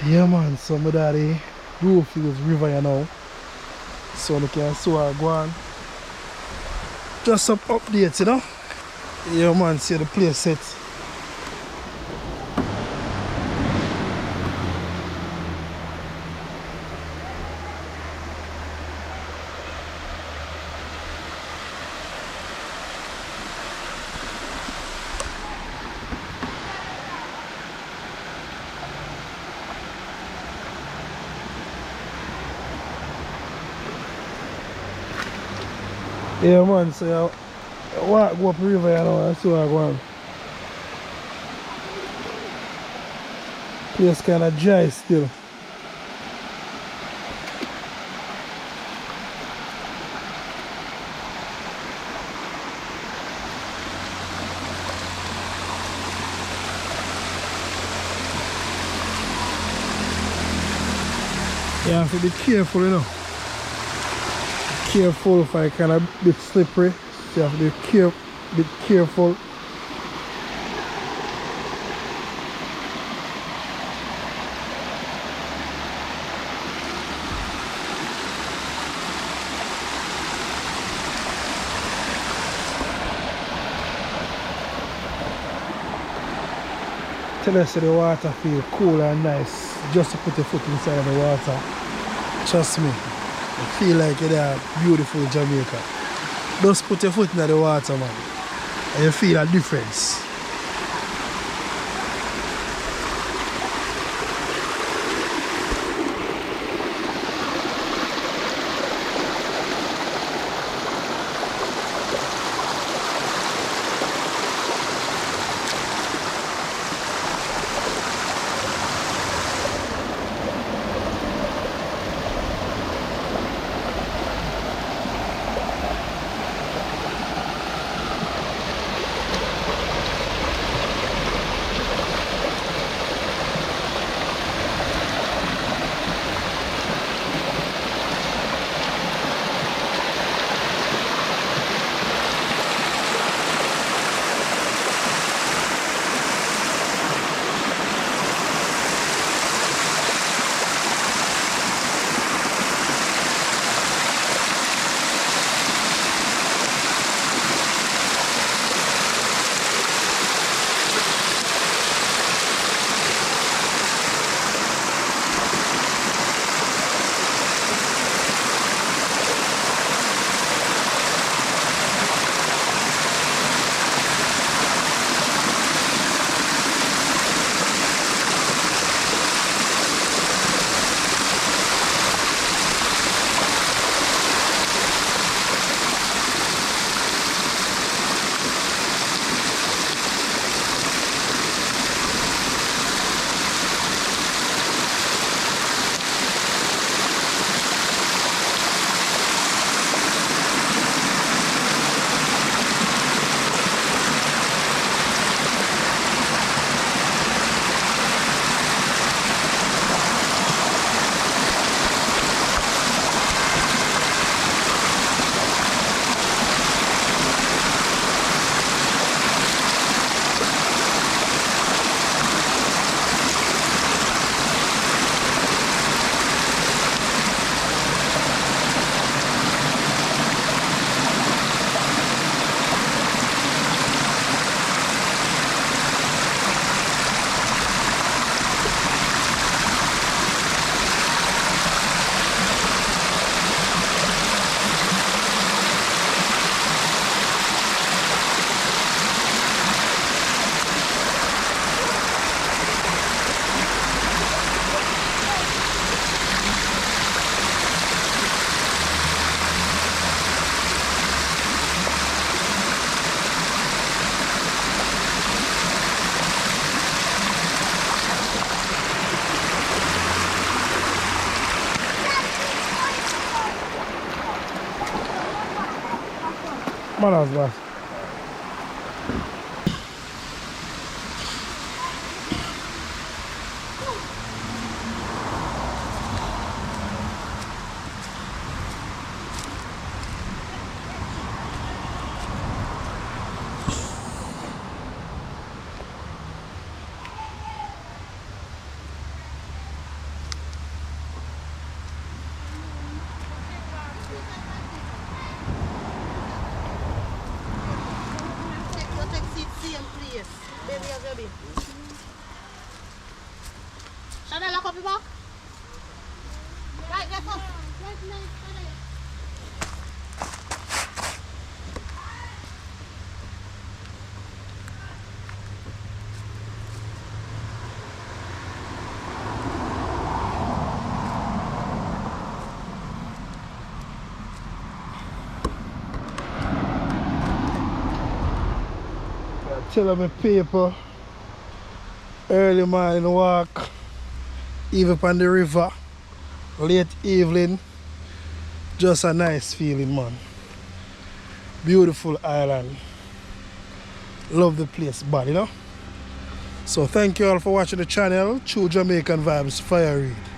Yeah man, so my daddy Bluefields River you know. So you can see how I go on. Just some updates, you know. Yeah man, see the place set. Yeah man, so you walk go up the river you know and see how I go on. Place kinda dry still. You have to be careful, you know. Careful if I kind of bit slippery. So you have to be bit careful. Tell us the water feel cool and nice just to put your foot inside of the water. Trust me, you feel like you're there beautiful Jamaica. Just put your foot in the water man and you feel a difference. Manas boss. Yes. Baby, baby. Chanel, a copy back? Right, get up. Tell me people, early morning walk, even on the river, late evening, just a nice feeling, man. Beautiful island. Love the place bad, you know. So thank you all for watching the channel. True Jamaican Vibes Fire Reid.